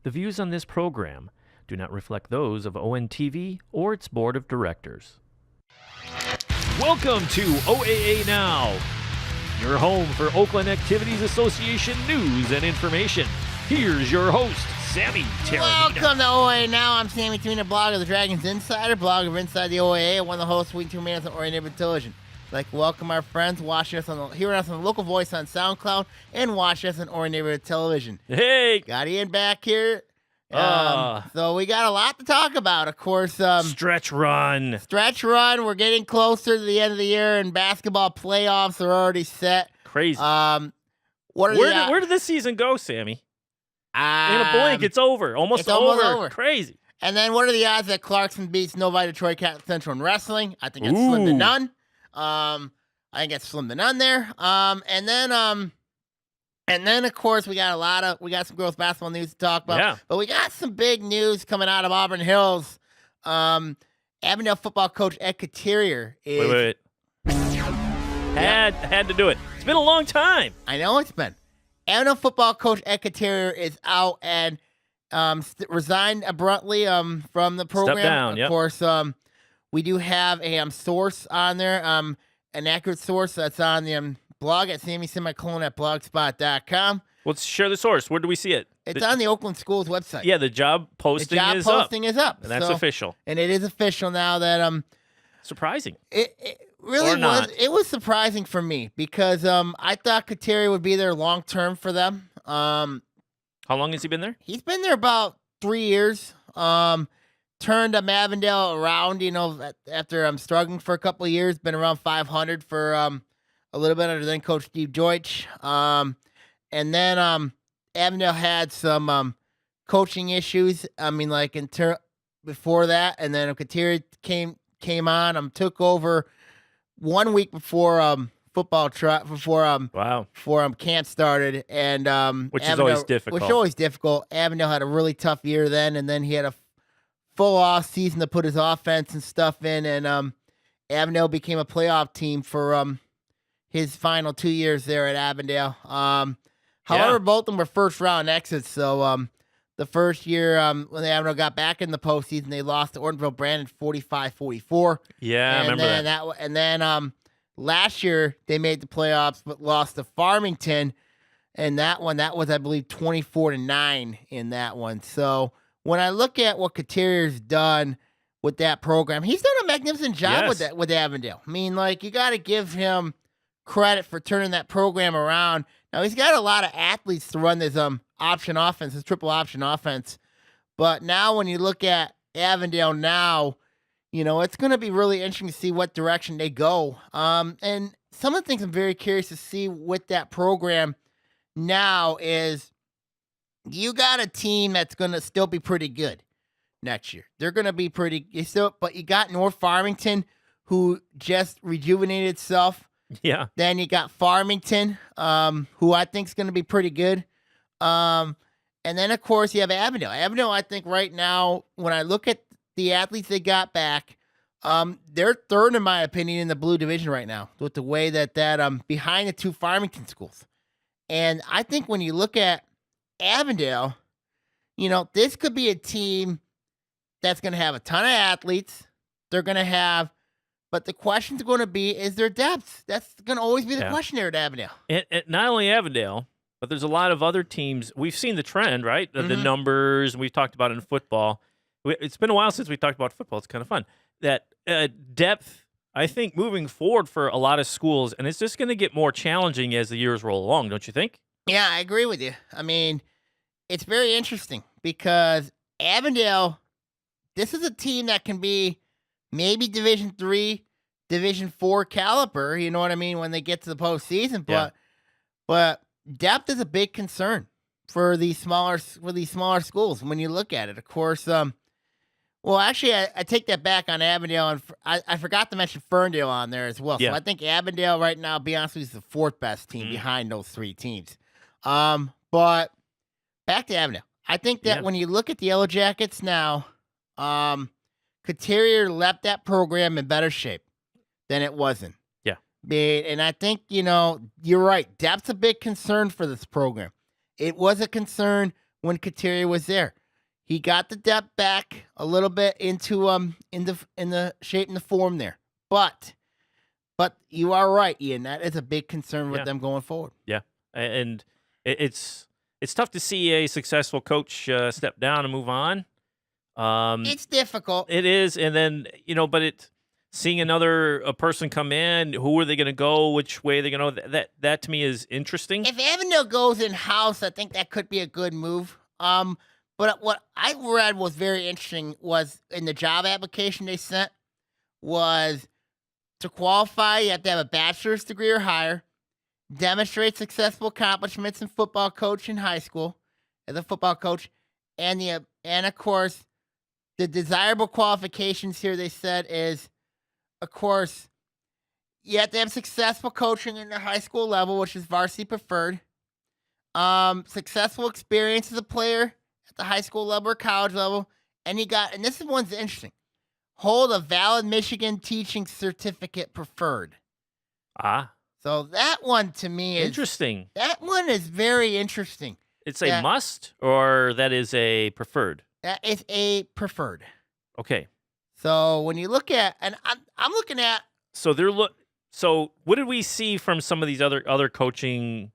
The views on this program do not reflect those of ONTV or its board of directors. Welcome to Oaa Now, your home for Oakland Activities Association news and information. Here's your host, Sammy Terranita. Welcome to Oaa Now. I'm Sammy Terranita, blogger of the Dragons Insider, blogger of Inside the OAA, one of the hosts of Week 2 Minutes on Orion Neighborhood Television. I'd like to welcome our friends watching us hearing us on the local voice on SoundCloud and watching us on Orion Neighborhood Television. Hey! Got Ian back here. So we got a lot to talk about, of course. Stretch run. We're getting closer to the end of the year, and basketball playoffs are already set. Crazy. Where did this season go, Sammy? In a a blink, it's over. Almost over. Crazy. And then what are the odds that Clarkson beats Novi Detroit Cat Central in wrestling? I think it's slim to none. I think it's slim to none there. And then of course we got some girls basketball news to talk about. Yeah. But we got some big news coming out of Auburn Hills. Avondale football coach Ed Couturier is Wait. Had to do it. It's been a long time. I know it's been. Avondale football coach Ed Couturier is out and resigned abruptly from the program. Step down, yep. Of course, we do have a source on there, an accurate source that's on the blog at sammysemicolon@blogspot.com. Let's share the source. Where do we see it? It's on the Oakland Schools website. Yeah, the job posting is up. And that's official. And it is official now that surprising. It really Or not. was. It was surprising for me because I thought Couturier would be there long term for them. How long has he been there? He's been there about 3 years. Turned Avondale around, after struggling for a couple of years. Been around 500 for a little bit under then Coach Steve Deutsch. And then Avondale had some coaching issues. Before that, and then Couturier came on. Took over 1 week before camp started, and which is always difficult. Avondale had a really tough year then, and then he had a full off season to put his offense and stuff in, and Avondale became a playoff team for his final 2 years there at Avondale. However, both of them were first round exits, so the first year when the Avondale got back in the postseason, they lost to Ortonville Brandon 45-44. Yeah, I remember that. And then last year they made the playoffs but lost to Farmington, and that was, I believe, 24-9 in that one. So when I look at what Couturier's done with that program, he's done a magnificent job with Avondale. I mean, you got to give him credit for turning that program around. Now, he's got a lot of athletes to run this option offense, this triple option offense. But now when you look at Avondale now, it's going to be really interesting to see what direction they go. And some of the things I'm very curious to see with that program now is you got a team that's going to still be pretty good next year. They're going to be but you got North Farmington, who just rejuvenated itself. Yeah. Then you got Farmington, who I think is going to be pretty good. And then, of course, you have Avondale. Avondale, I think right now, when I look at the athletes they got back, they're third, in my opinion, in the Blue Division right now with the way that behind the two Farmington schools. And I think when you look at Avondale, this could be a team that's going to have a ton of athletes. They're going to have, but the question's going to be, is there depth? That's going to always be the question there at Avondale. And not only Avondale, but there's a lot of other teams. We've seen the trend, right? The numbers, and we've talked about it in football. It's been a while since we talked about football. It's kind of fun. That depth, I think, moving forward for a lot of schools, and it's just going to get more challenging as the years roll along, don't you think? Yeah, I agree with you. I mean, it's very interesting because Avondale, this is a team that can be maybe Division III, Division IV caliber, you know what I mean, when they get to the postseason. But depth is a big concern for these smaller schools when you look at it. Of course, well, actually, I take that back on Avondale, and I forgot to mention Ferndale on there as well. Yeah. So I think Avondale right now, to be honest with you, is the fourth best team behind those three teams. But back to Avondale. I think that when you look at the Yellow Jackets now, Couturier left that program in better shape than it wasn't. Yeah. And I think, you're right. Depth's a big concern for this program. It was a concern when Kateria was there. He got the depth back a little bit into in the shape and the form there. But you are right, Ian. That is a big concern with them going forward. Yeah, and it's tough to see a successful coach step down and move on. It's difficult. It is, and then but seeing a person come in, who are they going to go? Which way are they going to? That to me is interesting. If Avondale goes in house, I think that could be a good move. But what I read was very interesting was in the job application they sent was to qualify, you have to have a bachelor's degree or higher, demonstrate successful accomplishments in football coach in high school as a football coach, and of course the desirable qualifications here they said is, of course, you have to have successful coaching in the high school level, which is varsity preferred. Successful experience as a player at the high school level or college level. And this one's interesting. Hold a valid Michigan teaching certificate preferred. So that one to me is interesting. That one is very interesting. It's a must, or that is a preferred? That is a preferred. Okay. So when you look at, and I'm looking at. So what did we see from some of these other coaching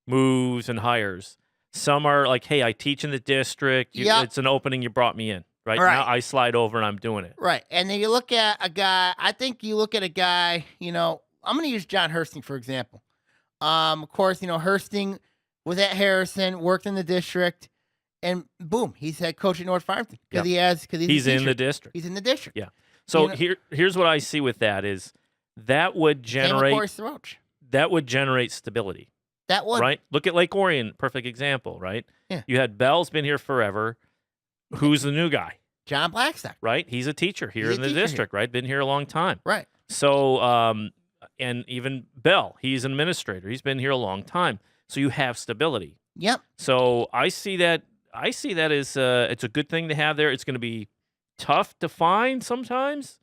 moves and hires? Some are like, hey, I teach in the district. It's an opening. You brought me in. Right now, I slide over and I'm doing it. Right. And then you look at a guy, I'm going to use John Hursting, for example. Of course, Hursting was at Harrison, worked in the district, and boom, he's head coach at North Farmington because he's in the district. He's in the district. Yeah. So here's what I see with that is that would generate stability. That would. Right? Look at Lake Orion, perfect example, right? Yeah. You had Bell's been here forever. Who's the new guy? John Blackstock. Right? He's a teacher here in the district, right? Been here a long time. Right. So, and even Bell, he's an administrator. He's been here a long time. So you have stability. Yep. So I see that as it's a good thing to have there. It's going to be tough to find sometimes.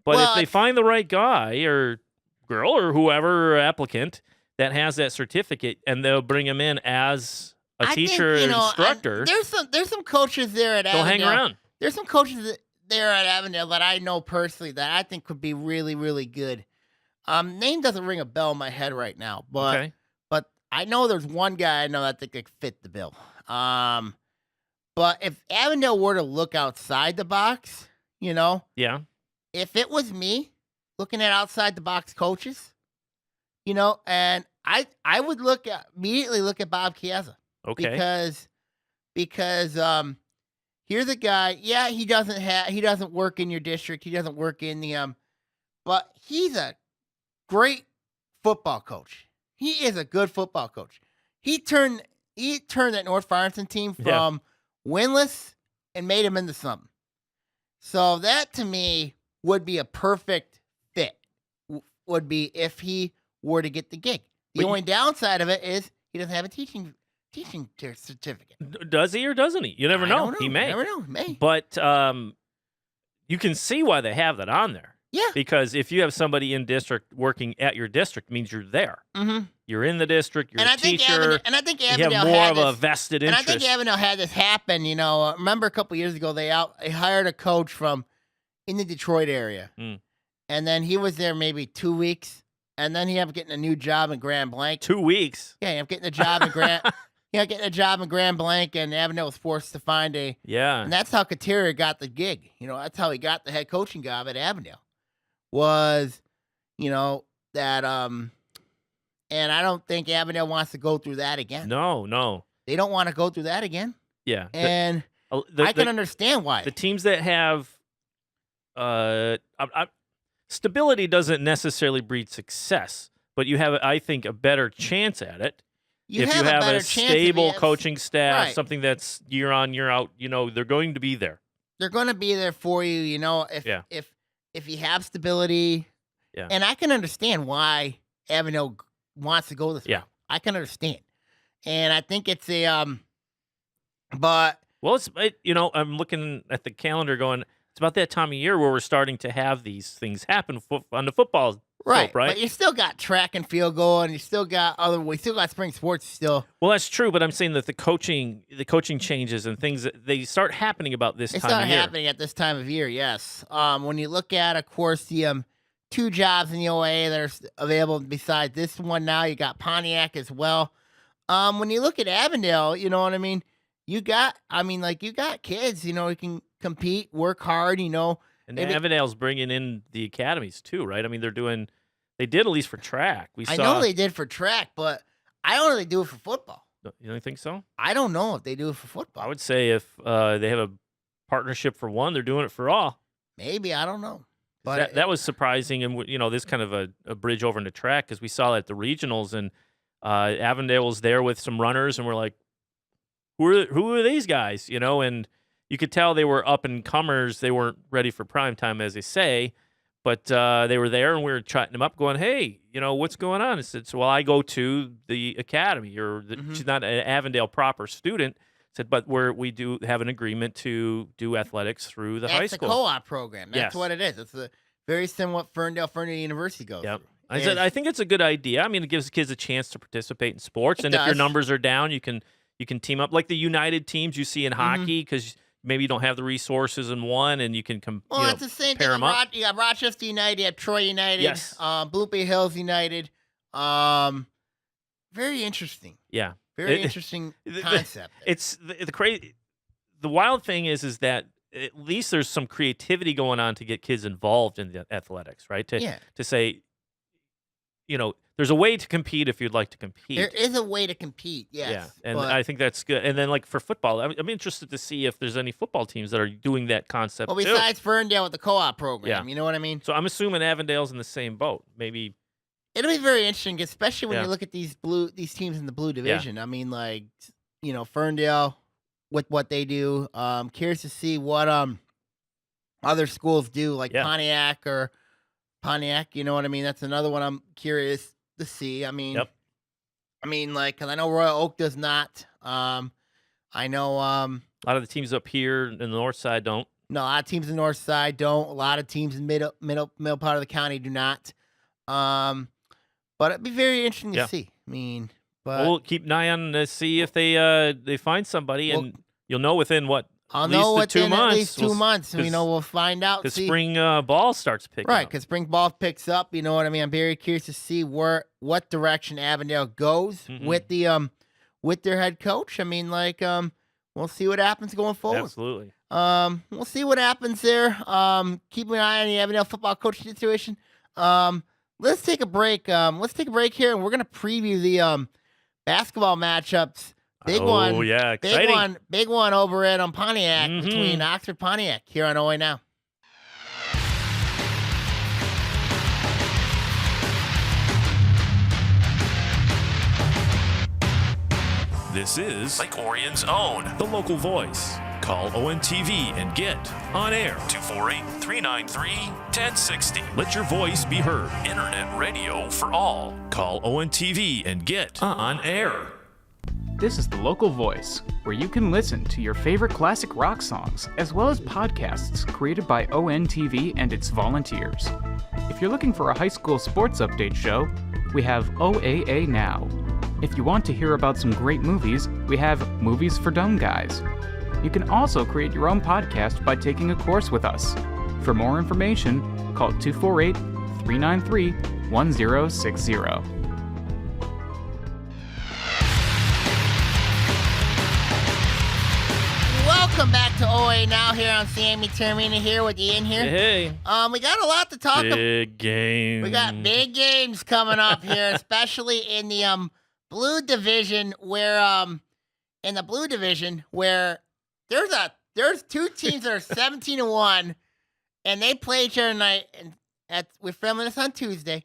But if they find the right guy or girl or whoever applicant that has that certificate and they'll bring him in as a teacher or instructor. There's some coaches there at Avondale. They'll hang around. There's some coaches there at Avondale that I know personally that I think could be really, really good. Name doesn't ring a bell in my head right now, but I know there's one guy I know that I think could fit the bill. But if Avondale were to look outside the box, if it was me looking at outside the box coaches, and I would immediately look at Bob Chiesa. Okay. Because here's a guy. Yeah, he doesn't work in your district. He doesn't work in the but he's a great football coach. He is a good football coach. He turned that North Farmington team from winless and made him into something. So that to me would be a perfect fit. Would be if he were to get the gig. The only downside of it is he doesn't have a teaching certificate. Does he or doesn't he? You never know. He may. You never know. He may. But you can see why they have that on there. Yeah. Because if you have somebody in district working at your district, it means you're there. Mm-hmm. You're in the district. You're a teacher. I think Avondale you have more of a vested interest. And I think Avondale had this happen. Remember a couple years ago they hired a coach from in the Detroit area, and then he was there maybe 2 weeks, and then he ended up getting a new job in Grand Blanc. 2 weeks. Yeah, he ended up getting a job in Grand. Getting a job in Grand Blanc, and Avondale was forced to find a. Yeah. And that's how Kateria got the gig. That's how he got the head coaching job at Avondale. Was, that and I don't think Avondale wants to go through that again. No. They don't want to go through that again. Yeah. And I can understand why. The teams that have stability doesn't necessarily breed success, but you have, I think, a better chance at it. If you have a stable coaching staff, something that's year on, year out, they're going to be there. They're going to be there for you, if you have stability. Yeah. And I can understand why Avondale wants to go this way. I can understand. And I think it's a but well, I'm looking at the calendar going, it's about that time of year where we're starting to have these things happen on the football Right, field, right? but you still got track and field going. You still got we still got spring sports still. Well, that's true, but I'm saying that the coaching changes and things they start happening about this They time start of year. happening at this time of year. Yes. When you look at, of course, the 2 jobs in the OAA that are available besides this one now, you got Pontiac as well. When you look at Avondale, you know what I mean. You got kids, who can compete, work hard, And Avondale's bringing in the academies too, right? I mean, they did at least for track. I know they did for track, but I don't know if they do it for football. You don't think so? I don't know if they do it for football. I would say if they have a partnership for one, they're doing it for all. Maybe, I don't know. But That was surprising, and this kind of a bridge over into track because we saw it at the regionals, and Avondale was there with some runners, and we're like, who are these guys? And you could tell they were up and comers. They weren't ready for prime time, as they say, but they were there, and we were chatting them up, going, "Hey, what's going on?" I said, "So, well, I go to the academy, she's not an Avondale proper student." Said, but we do have an agreement to do athletics through the high school. It's a co-op program. That's Yes. what it is. It's very similar what Ferndale University goes Yep. through. I said, I think it's a good idea. I mean, it gives kids a chance to participate in sports, and if your does. numbers are down, you can team up like the United teams you see in hockey because maybe you don't have the resources in one, and you can Well, it's the same pair thing. 'em up. You got Rochester United, you have Troy United, Yes. Bloomfield Hills United. Very interesting. Yeah. Very interesting concept. It's the crazy. The wild thing is that at least there's some creativity going on to get kids involved in the athletics, right? To say, there's a way to compete if you'd like to compete. There is a way to compete, yes. Yeah, and I think that's good. And then, like, for football, I'm interested to see if there's any football teams that are doing that concept, well, besides Ferndale with the co-op program, Yeah. you know what I mean? So I'm assuming Avondale's in the same boat. Maybe. It'll be very interesting, especially when Yeah. you look at these teams in the blue division. I mean, Ferndale with what they do. Curious to see what other schools do, like Pontiac. You know what I mean? That's another one I'm curious to see. I mean, Yep. because I know Royal Oak does not. I know A lot of the teams up here in the north side don't. no, a lot of teams in the north side don't. A lot of teams in middle part of the county do not. But it'd be very interesting to see. I mean, but We'll keep an eye on to see if they find somebody, and you'll know within what. I'll at know least the 2 within months. at least 2 months. We'll find out. Because See, spring ball starts picking right? up. Because spring ball picks up. You know what I mean. I'm very curious to see what direction Avondale goes with their head coach. I mean, we'll see what happens going forward. Absolutely. We'll see what happens there. Keeping an eye on the Avondale football coaching situation. Let's take a break. Let's take a break here, and we're gonna preview the basketball matchups. Big one. Oh yeah, exciting. Big one over at Pontiac between Oxford Pontiac here on Oaa Now. This is Lake Orion's own, the local voice. Call ONTV and get on air 248-393-1060. Let your voice be heard. Internet radio for all. Call ONTV and get on air. This is the local voice, where you can listen to your favorite classic rock songs, as well as podcasts created by ONTV and its volunteers. If you're looking for a high school sports update show, we have Oaa Now. If you want to hear about some great movies, we have Movies for Dumb Guys. You can also create your own podcast by taking a course with us. For more information, call 248-393-1060. Welcome back to Oaa Now here on Sammy Termina here with Ian here. Hey. We got a lot to talk about. Big game. We got big games coming up here, especially in the blue division where there's 2 teams that are 17-1 and they play each other tonight we're filming this on Tuesday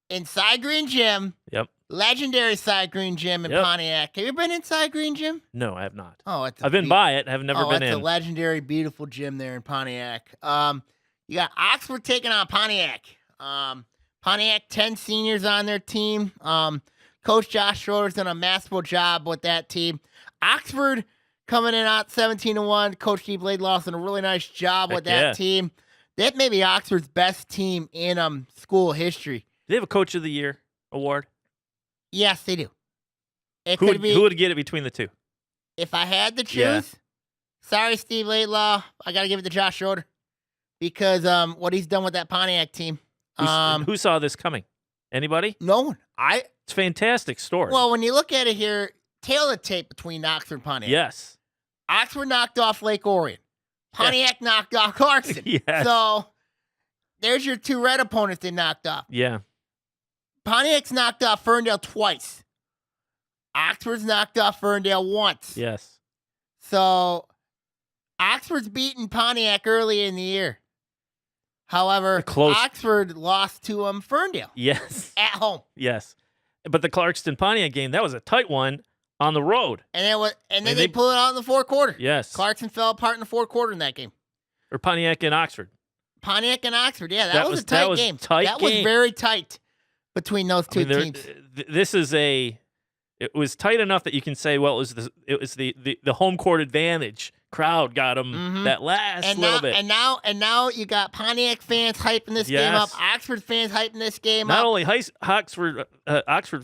in Cy Green Gym. Yep. Legendary Cy Green Gym in Pontiac. Have you been in Cy Green Gym? No, I have not. Oh, I've been by it. I've never been in. It's a legendary, beautiful gym there in Pontiac. You got Oxford taking on Pontiac. Pontiac, 10 seniors on their team. Coach Josh Schroeder's done a masterful job with that team. Oxford coming in at 17-1. Coach Steve Laidlaw's done a really nice job with that team. That may be Oxford's best team in school history. Do they have a Coach of the Year award? Yes, they do. Who would get it between the two? If I had to choose, sorry, Steve Laidlaw, I got to give it to Josh Schroeder because what he's done with that Pontiac team. Who saw this coming? Anybody? No one. It's a fantastic story. Well, when you look at it here, tail of tape between Oxford and Pontiac. Yes. Oxford knocked off Lake Orion. Pontiac knocked off Clarkson. Yes. So there's your two red opponents they knocked off. Yeah. Pontiac's knocked off Ferndale twice. Oxford's knocked off Ferndale once. Yes. So Oxford's beaten Pontiac early in the year. However, Oxford lost to Ferndale. Yes. At home. Yes. But the Clarkston Pontiac game, that was a tight one on the road. And then they pulled it out in the fourth quarter. Yes. Clarkson fell apart in the fourth quarter in that game. Or Pontiac and Oxford. Pontiac and Oxford, yeah, that was a tight game. That was very tight between those two teams. It was tight enough that you can say, well, it was the home court advantage. Crowd got them that last little bit. And now you got Pontiac fans hyping this game up. Oxford fans hyping this game up. Not only Oxford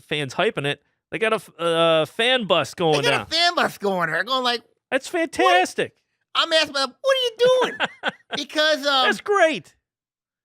fans hyping it, they got a fan bus going down. They got a fan bus going there, going like, that's fantastic. I'm asking them, what are you doing? Because that's great.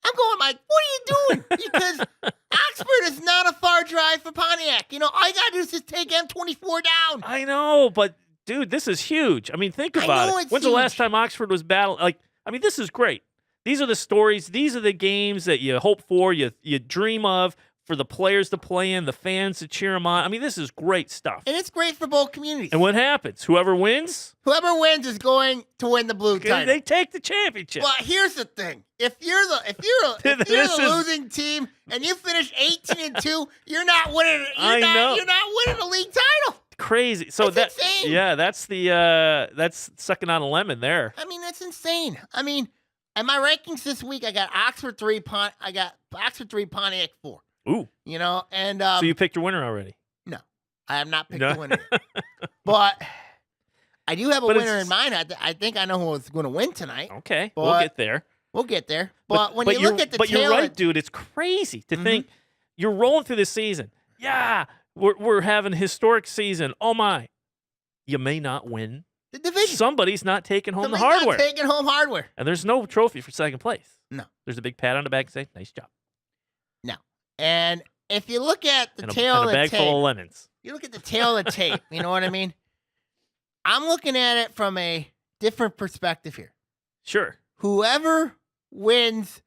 I'm going like, what are you doing? Because Oxford is not a far drive for Pontiac. You know, all you got to do is just take M24 down. I know, but dude, this is huge. I mean, think about it. When's the last time Oxford was battling? This is great. These are the stories. These are the games that you hope for, you dream of, for the players to play in, the fans to cheer them on. I mean, this is great stuff. And it's great for both communities. And what happens? Whoever wins is going to win the blue title. They take the championship. Well, here's the thing. If you're the losing team and you finish 18-2, you're not winning. You're not winning a league title. Crazy. So that's insane. Yeah, that's sucking on a lemon there. I mean, that's insane. I mean, in my rankings this week, I got Oxford 3, Pontiac 4. Ooh. You know, and so you picked your winner already? No, I have not picked the winner. But I do have a winner in mind. I think I know who's going to win tonight. Okay, we'll get there. But when you look at the you're right, dude. It's crazy to think you're rolling through this season. Yeah, we're having a historic season. Oh my, you may not win the division. Somebody's not taking home the hardware. Taking home hardware. And there's no trophy for second place. No. There's a big pat on the back and say, "Nice job." No. And if you look at the tail of the tape, a bag full of lemons. You look at the tail of the tape. You know what I mean? I'm looking at it from a different perspective here. Sure. Whoever wins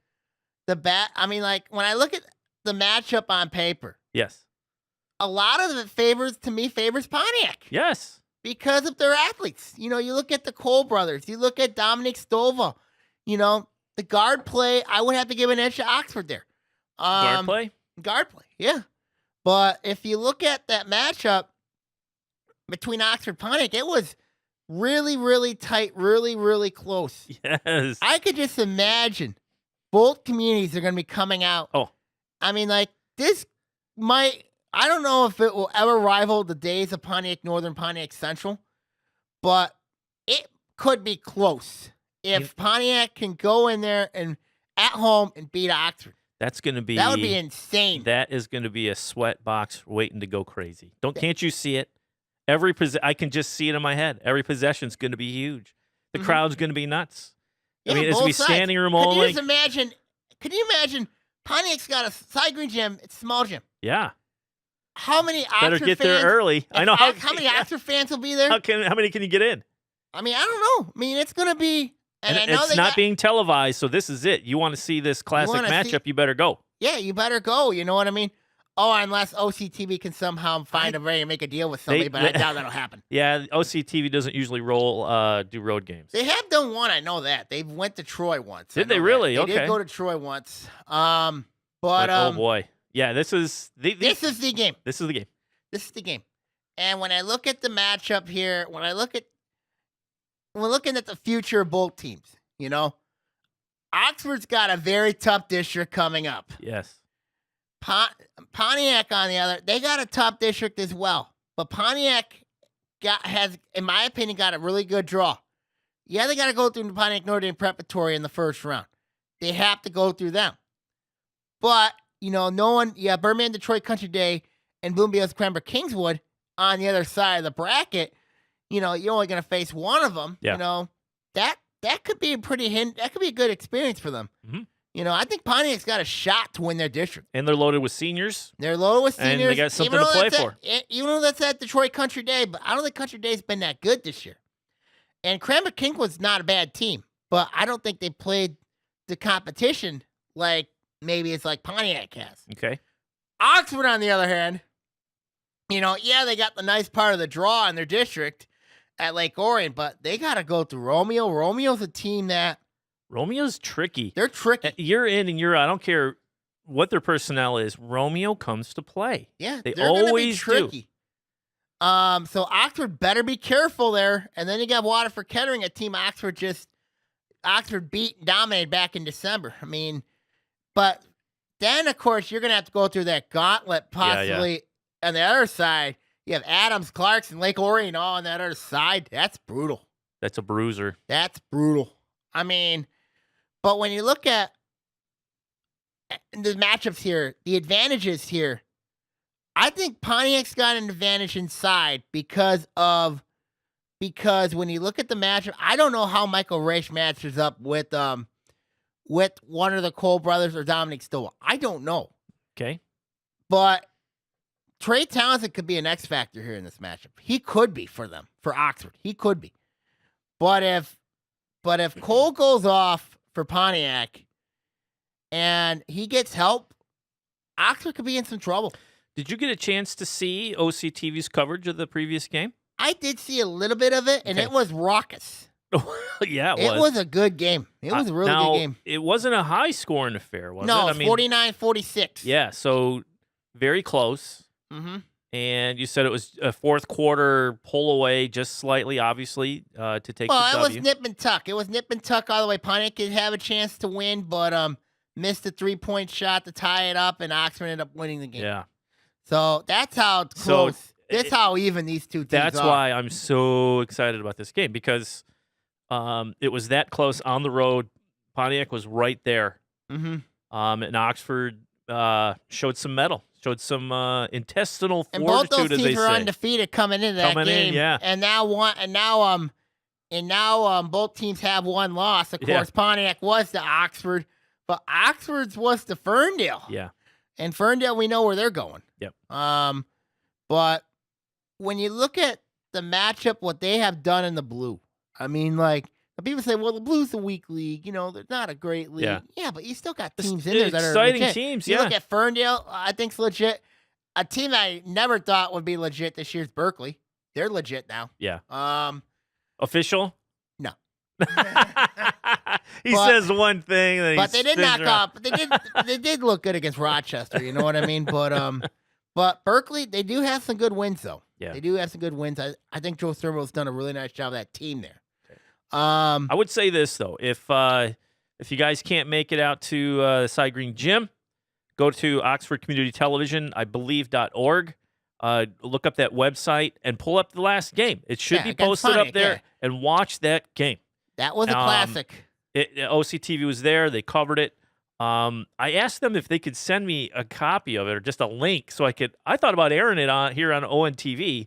the when I look at the matchup on paper. Yes. A lot of it favors Pontiac. Yes. Because of their athletes. You know, you look at the Cole brothers. You look at Dominic Stovall. You know, the guard play, I would have to give an edge to Oxford there. Guard play, yeah. But if you look at that matchup between Oxford and Pontiac, it was really, really tight, really, really close. Yes. I could just imagine both communities are going to be coming out. Oh. I mean, this might, I don't know if it will ever rival the days of Pontiac Northern, Pontiac Central, but it could be close if Pontiac can go in there and at home and beat Oxford. That would be insane. That is going to be a sweat box waiting to go crazy. Can't you see it? I can just see it in my head. Every possession's going to be huge. The crowd's going to be nuts. Yeah, I mean, it's going to be standing room only. Can you imagine Pontiac's got a side green gym, it's a small gym. Yeah. How many Oxford Better get fans, there early. I know how many Oxford fans will be there? How many can you get in? I mean, I don't know. I mean, it's going to be And I know it's not being televised, so this is it. You want to see this classic matchup, you better go. Yeah, you better go. You know what I mean? Oh, unless OCTV can somehow find a way to make a deal with somebody, but I doubt that'll happen. Yeah, OCTV doesn't usually do road games. They have done one, I know that. They went to Troy once. Did they really? They okay. did go to Troy once. Oh boy. Yeah, this is the game. This is the game. This is the game. And when I look at the matchup here, when we're looking at the future of both teams, you know, Oxford's got a very tough district coming up. Yes. Pontiac, on the other, they got a tough district as well. But Pontiac has, in my opinion, got a really good draw. Yeah, they got to go through the Pontiac Notre Dame Preparatory in the first round. They have to go through them. But, no one, Birdman, Detroit Country Day, and Bloomfield, Cranbrook, Kingswood on the other side of the bracket. You're only going to face one of them. Yeah. That could be that could be a good experience for them. Mm-hmm. I think Pontiac's got a shot to win their district. And they're loaded with seniors. They're loaded with seniors. And they got something to play for. Even though that's at Detroit Country Day, but I don't think Country Day's been that good this year. And Cranbrook Kingswood's not a bad team, but I don't think they played the competition like maybe it's like Pontiac has. Okay. Oxford, on the other hand, they got the nice part of the draw in their district at Lake Orion, but they got to go through Romeo. Romeo's a team that... Romeo's tricky. They're tricky. Year in and year out, I don't care what their personnel is, Romeo comes to play. Yeah, they they're always tricky. do. So Oxford better be careful there. And then you got Waterford Kettering, a team Oxford beat and dominated back in December. I mean, but then, of course, you're going to have to go through that gauntlet possibly. Yeah. On the other side, you have Adams, Clarkson, Lake Orion all on that other side. That's brutal. That's a bruiser. That's brutal. I mean, but when you look at the matchups here, the advantages here, I think Pontiac's got an advantage inside because when you look at the matchup, I don't know how Michael Raish matches up with one of the Cole brothers or Dominic Stoll. I don't know. Okay. But Trey Townsend could be an X factor here in this matchup. He could be for them, for Oxford. He could be. But if Cole goes off for Pontiac and he gets help, Oxford could be in some trouble. Did you get a chance to see OCTV's coverage of the previous game? I did see a little bit of it, and Okay. It was raucous. Yeah, it was a good game. It was a really good game. It wasn't a high-scoring affair, was No, it? 49-46. Yeah, so very close. Mm-hmm. And you said it was a fourth quarter pull away, just slightly, obviously, to take the Well, it W. was nip and tuck. It was nip and tuck all the way. Pontiac could have a chance to win, but missed a 3-point shot to tie it up, and Oxford ended up winning the game. Yeah. So that's how close. That's how even these two teams That's are. why I'm so excited about this game, because it was that close on the road. Pontiac was right there. Mm-hmm. And Oxford showed some mettle, showed some intestinal And both fortitude, those as they teams were say. undefeated coming into that game. Yeah. And now both teams have one loss. Of course, Pontiac was to Oxford, but Oxford's was to Ferndale. Yeah. And Ferndale, we know where they're going. Yep. But when you look at the matchup, what they have done in the blue, I mean, like, people say, well, the Blue's a weak league. They're not a great league. Yeah, but you still got teams in there that are exciting legit. teams, You look at Ferndale, I think's legit. A team I never thought would be legit this year's Berkeley. They're legit now. Yeah. No. Official? He says one thing, then but they did knock off. They did look good against Rochester. You know what I mean? But Berkeley, they do have some good wins though. Yeah. They do have some good wins. I think Joe Thurman's done a really nice job of that team there. I would say this though: if you guys can't make it out to the Side Green Gym, go to Oxford Community Television, I believe.org. Look up that website and pull up the last game. It should be posted up there, and watch that game. That was a classic. OCTV was there. They covered it. I asked them if they could send me a copy of it or just a link so I thought about airing it on here on ONTV.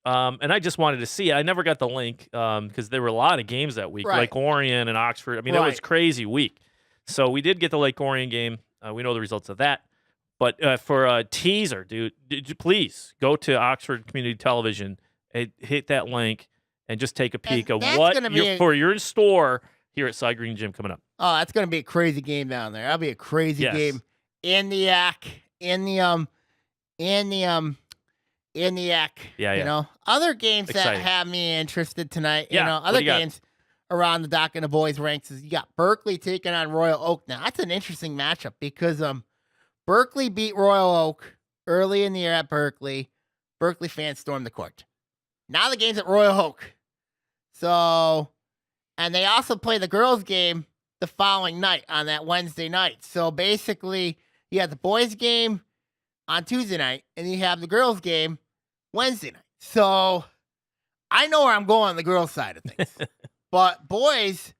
And I just wanted to see it. I never got the link because there were a lot of games that week, Right. Lake Orion and Oxford. I mean, it was crazy week. So we did get the Lake Orion game. We know the results of that. But for a teaser, dude, please go to Oxford Community Television and hit that link and just take a peek of what you're in store here at Side Green Gym coming up. Oh, that's going to be a crazy game down there. That'll be a crazy game in the AC, in the AC. Yeah. Other games Exciting. that have me interested tonight. Yeah, Other games around the dock in the boys' ranks is you got Berkeley taking on Royal Oak. Now that's an interesting matchup because Berkeley beat Royal Oak early in the year at Berkeley. Berkeley fans stormed the court. Now the game's at Royal Oak. So, and they also play the girls' game the following night on that Wednesday night. So basically, you have the boys' game on Tuesday night, and you have the girls' game Wednesday night. So I know where I'm going on the girls' side of things. But boys,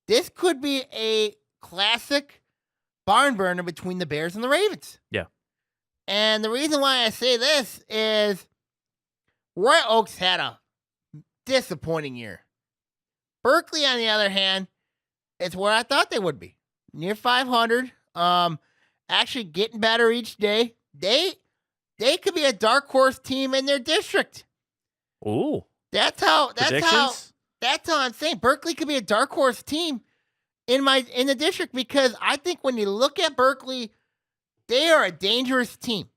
this could be a classic barn burner between the Bears and the Ravens. Yeah. And the reason why I say this is Royal Oaks had a disappointing year. Berkeley, on the other hand, is where I thought they would be. Near 500. Actually getting better each day. They could be a dark horse team in their district. Ooh. That's how Predictions? I'm saying. Berkeley could be a dark horse team in the district, because I think when you look at Berkeley, they are a dangerous team.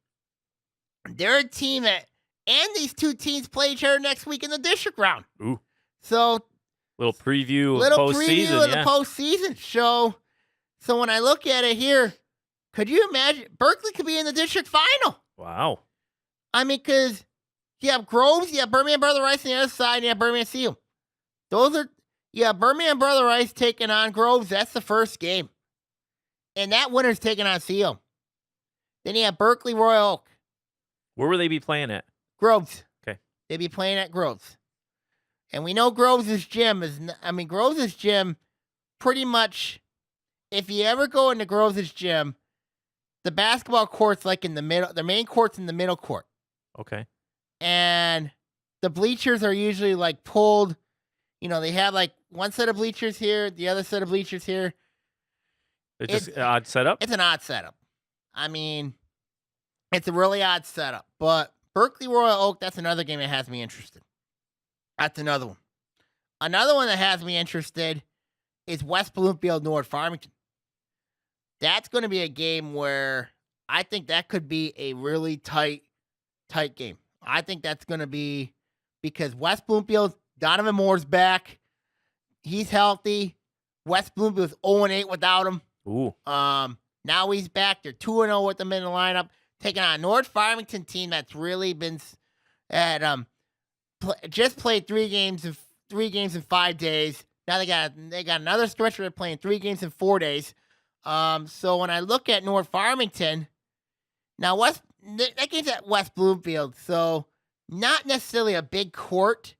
They're a team and these two teams play each other next week in the district round. Ooh. So Little preview of postseason. the postseason show. So when I look at it here, could you imagine Berkeley could be in the district final? Wow. I mean, because you have Groves, you have Birmingham Brother Rice on the other side, and you have Birmingham Seal. You have Birmingham Brother Rice taking on Groves. That's the first game. And that winner's taking on Seal. Then you have Berkeley Royal Oak. Where will they be playing at? Groves. Okay. They'd be playing at Groves. And we know Groves' gym Groves' gym pretty much, if you ever go into Groves' gym, the basketball court's like in the middle, the main court's in the middle court. Okay. And the bleachers are usually like pulled, they have like one set of bleachers here, the other set of bleachers here. It's just an odd setup? It's an odd setup. I mean, it's a really odd setup. But Berkeley Royal Oak, that's another game that has me interested. That's another one. Another one that has me interested is West Bloomfield, North Farmington. That's going to be a game where I think that could be a really tight game. I think that's going to be, because West Bloomfield, Donovan Moore's back. He's healthy. West Bloomfield's 0-8 without him. Ooh. Now he's back. They're 2-0 with him in the lineup, taking on a North Farmington team that's really been just played 3 games in 5 days. Now they got another stretch where they're playing 3 games in 4 days. So when I look at North Farmington, now that game's at West Bloomfield, so not necessarily a big court,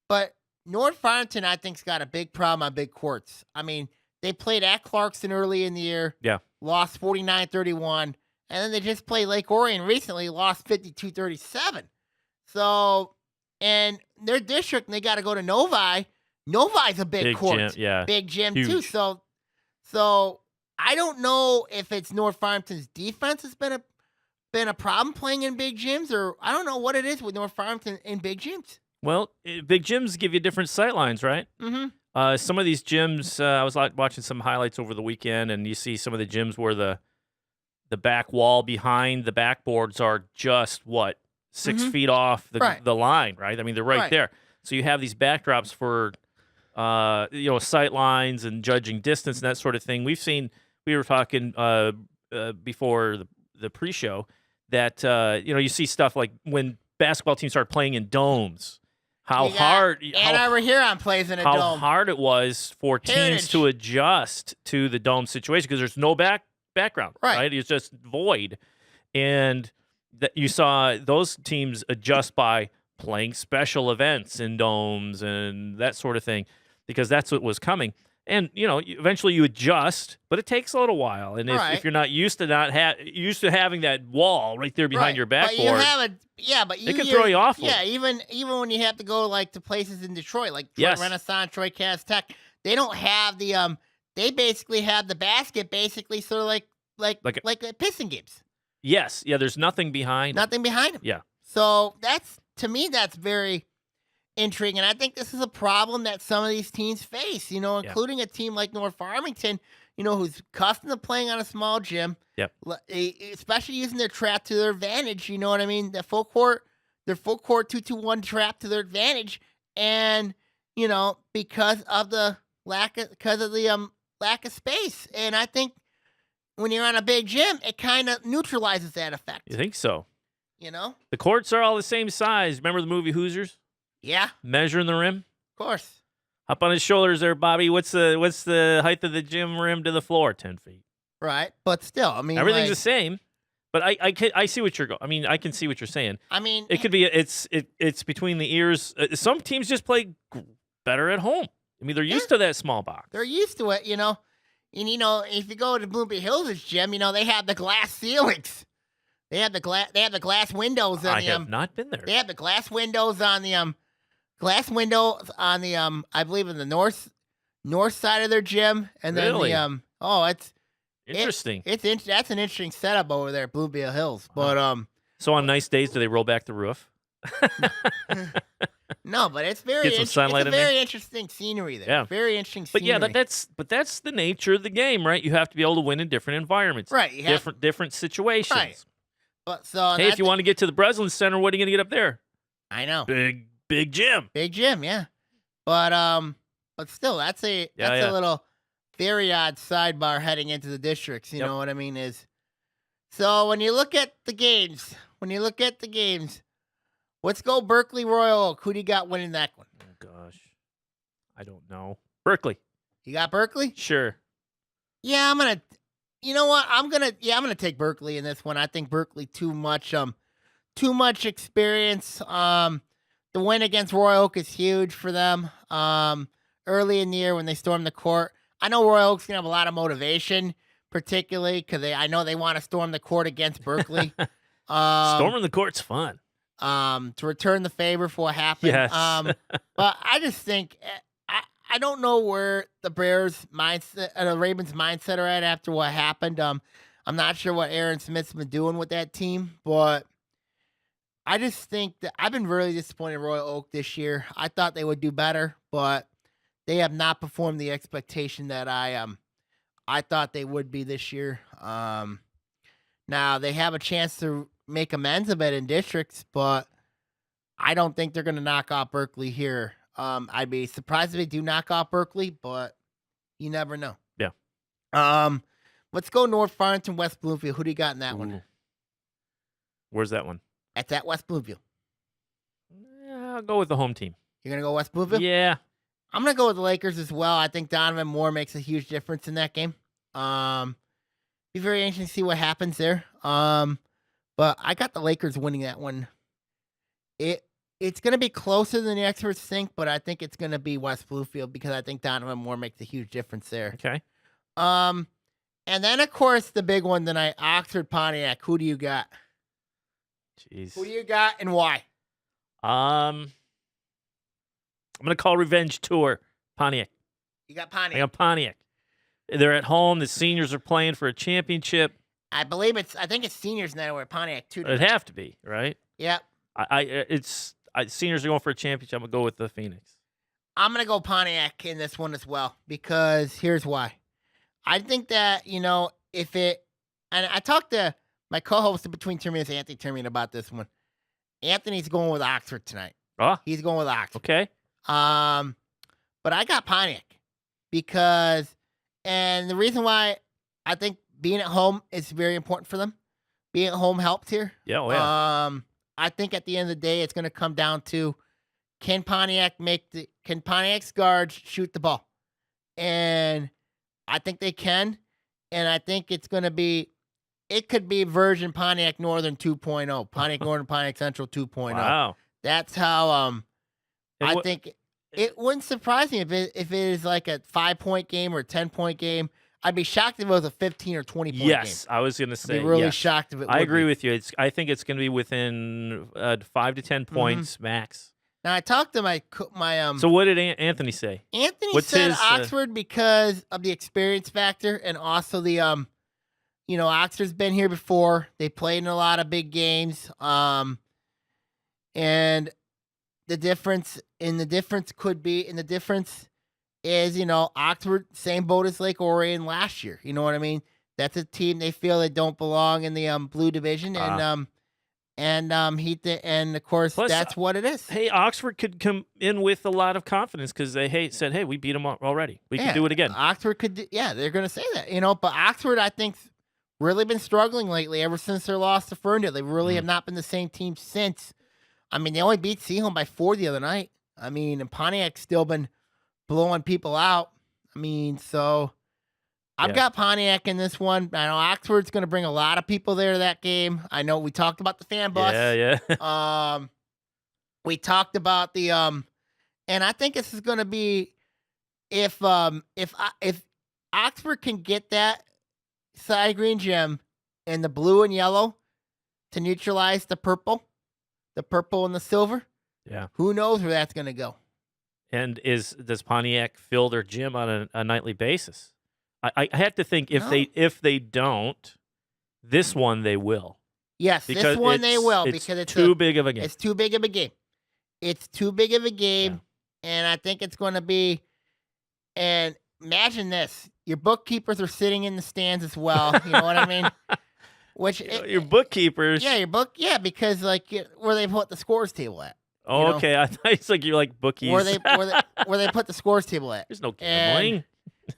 but North Farmington, I think, has got a big problem on big courts. I mean, they played at Clarkson early in the year. Yeah. Lost 49-31. And then they just played Lake Orion recently, lost 52-37. So, and their district, they got to go to Novi. Novi's a big court. Gym, yeah. Big gym, Huge. too. So I don't know if it's North Farmington's defense has been a problem playing in big gyms, or I don't know what it is with North Farmington in big gyms. Well, big gyms give you different sightlines, right? Mm-hmm. Some of these gyms, I was watching some highlights over the weekend, and you see some of the gyms where the back wall behind the backboards are just, 6 feet off the line, right? I mean, they're right there. So you have these backdrops for, sight lines and judging distance and that sort of thing. We were talking before the pre-show that, you see stuff like when basketball teams start playing in domes, how hard plays in a dome. How hard it was for teams to adjust to the dome situation because there's no background, right? It's just void. And that you saw those teams adjust by playing special events in domes and that sort of thing because that's what was coming. And, eventually you adjust, but it takes a little while. And if you're not used to having that wall right there behind your backboard, it can throw you off. Yeah, even when you have to go to places in Detroit, like Detroit Renaissance, Troy Cass Tech, they don't have the they basically have the basket basically sort of like Piston games. Yes, yeah. There's nothing behind. Nothing behind them. Yeah. So to me that's very intriguing. And I think this is a problem that some of these teams face, including a team like North Farmington, who's accustomed to playing on a small gym, especially using their trap to their advantage. You know what I mean? Their full court 2-2-1 trap to their advantage. And, because of the lack of space. And I think when you're on a big gym, it kind of neutralizes that effect. You think so? The courts are all the same size. Remember the movie Hoosiers? Yeah. Measuring the rim? Of course. Up on his shoulders there, Bobby. What's the height of the gym rim to the floor? 10 feet. Right. But still, I mean, everything's the same. But I see what you're going. I mean, I can see what you're saying. I mean, It could be it's between the ears. Some teams just play better at home. I mean, they're used to that small box. they're used to it, you know. And if you go to Bloomfield Hills' gym, they have the glass ceilings. They have the glass windows. I have not been there. They have the glass windows on the I believe in the north side of their gym, and then Really? it's Interesting. That's an interesting setup over there at Bloomfield Hills. But So on nice days, do they roll back the roof? no, but it's very Get some sunlight it's in a there? very interesting scenery there. Yeah. Very interesting But scenery. yeah, that's the nature of the game, right? You have to be able to win in different environments, right. You have, different situations. Right. But so Hey, if you want to get to the Breslin Center, what are you going to get up there? I know. Big gym. Big gym, yeah. But still, that's a little very odd sidebar heading into the districts. You know what I mean? So when you look at the games, let's go Berkeley Royal Oak. Who do you got winning that one? Oh gosh, I don't know. Berkeley. You got Berkeley? Sure. Yeah, I'm gonna. You know what? I'm gonna take Berkeley in this one. I think Berkeley too much experience. The win against Royal Oak is huge for them. Early in the year when they stormed the court, I know Royal Oak's gonna have a lot of motivation, particularly because I know they want to storm the court against Berkeley. Storming the court's fun. To return the favor for what happened. Yes. But I just think I don't know where the Bears mindset, the Ravens mindset are at after what happened. I'm not sure what Aaron Smith's been doing with that team, but I just think that I've been really disappointed in Royal Oak this year. I thought they would do better, but they have not performed the expectation that I thought they would be this year. Now they have a chance to make amends a bit in districts, but I don't think they're going to knock off Berkeley here. I'd be surprised if they do knock off Berkeley, but you never know. Yeah. Let's go North Farmington, West Bloomfield. Who do you got in that one? Where's that one? That's at West Bloomfield. I'll go with the home team. You're going to go West Bloomfield? Yeah. I'm going to go with the Lakers as well. I think Donovan Moore makes a huge difference in that game. Be very interesting to see what happens there. But I got the Lakers winning that one. It's going to be closer than the experts think, but I think it's going to be West Bloomfield because I think Donovan Moore makes a huge difference there. Okay. And then, of course, the big one tonight, Oxford Pontiac. Who do you got? Jeez. Who do you got and why? I'm going to call Revenge Tour Pontiac. You got I Pontiac. got Pontiac. They're at home. The seniors are playing for a championship. I think it's seniors now where Pontiac too. It'd have to be, right? Yep. Seniors are going for a championship. I'm going to go with the Phoenix. I'm going to go Pontiac in this one as well because here's why. I think that, and I talked to my co-host between Terminus, Anthony Termin, about this one. Anthony's going with Oxford tonight. Oh, He's going with Oxford. okay. But I got Pontiac and the reason why I think being at home is very important for them. Being at home helps here. Yeah, oh, yeah. I think at the end of the day, it's going to come down to can Pontiac's guards shoot the ball? And I think they can. And I think it could be version Pontiac Northern 2.0. Pontiac Northern, Pontiac Central 2.0. Wow. That's how And I what- think it wouldn't surprise me if it is like a 5-point game or a 10-point game. I'd be shocked if it was a 15 or 20-point game. Yes, I was going to I'd say. be really yes. shocked if it I would agree be. with you. I think it's going to be within 5 to 10 points max. Now I talked to my So what did Anthony say? Anthony what's said his, Oxford because of the experience factor and also the Oxford's been here before. They played in a lot of big games. And the difference is, Oxford, same boat as Lake Orion last year. You know what I mean? That's a team they feel they don't belong in the blue division, and of course Plus, that's what it is. Hey, Oxford could come in with a lot of confidence because they said, "Hey, we beat them already. We can do it again." Oxford could, they're going to say that, But Oxford, I think, really been struggling lately. Ever since their loss to Ferndale, they really have not been the same team since. I mean, they only beat Seaholm by 4 the other night. I mean, and Pontiac's still been blowing people out. I mean, so I've Yeah. got Pontiac in this one. I know Oxford's going to bring a lot of people there to that game. I know we talked about the fan bus. Yeah. We talked about the and I think this is going to be if Oxford can get that side green gym and the blue and yellow to neutralize the purple and the silver. Yeah. Who knows where that's going to go? And does Pontiac fill their gym on a nightly basis? I have to think if No. they don't, this one they will. Yes, this one they will it's because it's too big of a game. It's too big of a game. It's too big of a game, and I think it's going to be. And imagine this: your bookkeepers are sitting in the stands as well. You know what I mean? Which Your bookkeepers. Yeah, because like where they put the scores table at. Oh, you know? okay. I thought it's like you're like bookies. Where they put the scores table at. There's no gambling.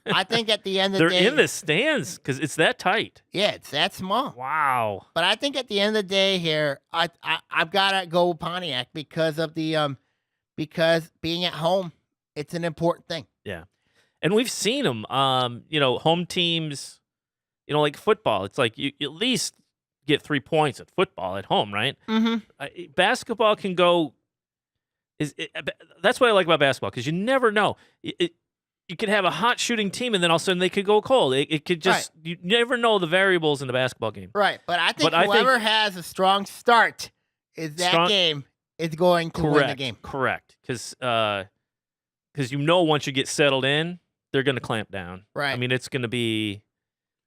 I think at the end of the day, They're in the stands because it's that tight. Yeah, it's that small. Wow. But I think at the end of the day here, I've got to go with Pontiac because of the because being at home, it's an important thing. Yeah, and we've seen them. Home teams. Like football. It's like you at least get 3 points at football at home, right? Mm-hmm. Basketball can go. That's what I like about basketball because you never know. You could have a hot shooting team, and then all of a sudden they could go cold. It could just you never know the variables in the basketball game. Right, but I think whoever has a strong start game is going to win the game. Correct, because once you get settled in, they're going to clamp down. Right. I mean, it's going to be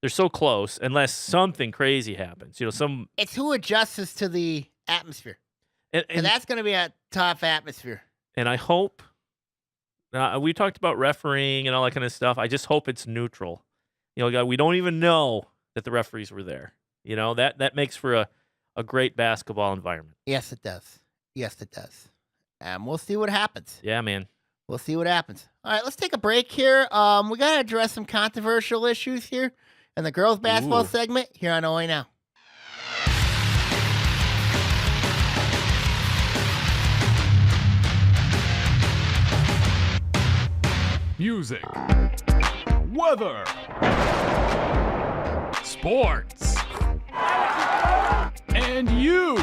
they're so close unless something crazy happens. It's who adjusts to the atmosphere, and that's going to be a tough atmosphere. And I hope. We talked about refereeing and all that kind of stuff. I just hope it's neutral. We don't even know that the referees were there. That makes for a great basketball environment. Yes, it does. And we'll see what happens. Yeah, man. We'll see what happens. All right, let's take a break here. We got to address some controversial issues here in the girls' basketball segment here on Oaa Now. Music, weather, sports, and you.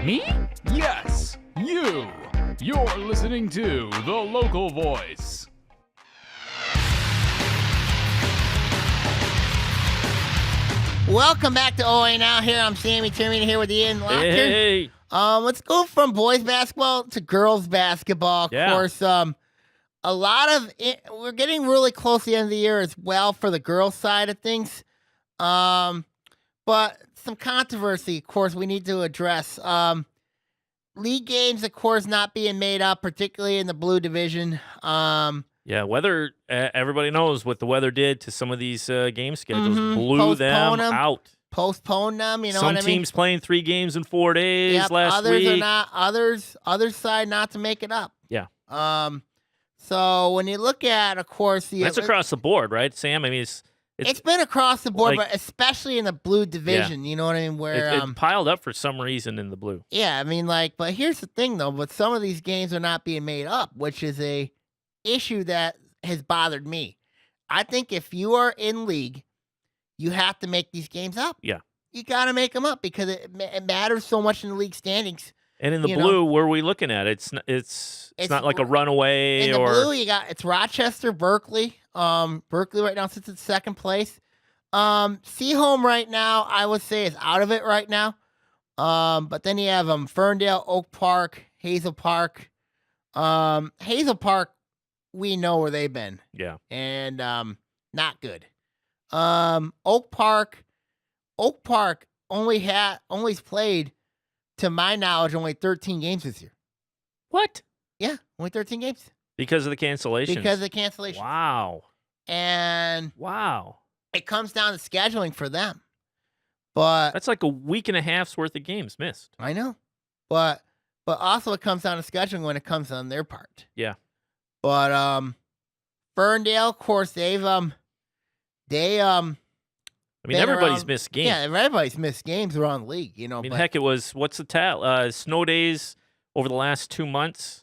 Me? Yes, you. You're listening to The Local Voice. Welcome back to Oaa Now. Here I'm Sammy Termina here with Ian Locker. Hey. Let's go from boys basketball to girls basketball. Of course, a lot of it, we're getting really close to the end of the year as well for the girls' side of things. But some controversy, of course, we need to address. League games, of course, not being made up, particularly in the blue division. Weather. Everybody knows what the weather did to some of these game schedules. Blew Postpone them out. Postpone them. You know some what I mean? teams playing 3 games in 4 days last others week. Are not. Others side not to make it up. Yeah. So when you look at, of course, that's across the board, right, Sam? I mean, it's been across the board, but especially in the blue division. Yeah. You know what I mean? Where it piled up for some reason in the blue. Yeah, I mean, but here's the thing, though. But some of these games are not being made up, which is a issue that has bothered me. I think if you are in league, you have to make these games up. Yeah, you got to make them up because it matters so much in the league standings. And in the blue, where are we looking at? It's not like a runaway. In the blue, it's Rochester, Berkeley. Berkeley right now sits in second place. Seaholm right now, I would say, is out of it right now. But then you have Ferndale, Oak Park, Hazel Park. Hazel Park, we know where they've been. Yeah. And not good. Oak Park only played, to my knowledge, only 13 games this year. What? Yeah, only 13 games. Because of the cancellations. Wow. And it comes down to scheduling for them. But that's like a week and a half's worth of games missed. I know. But also it comes down to scheduling when it comes on their part. Yeah. But Ferndale, of course, I mean, everybody's missed games. Yeah, everybody's missed games around the league, you know. I mean, heck, it was, what's the tally? Snow days over the last 2 months.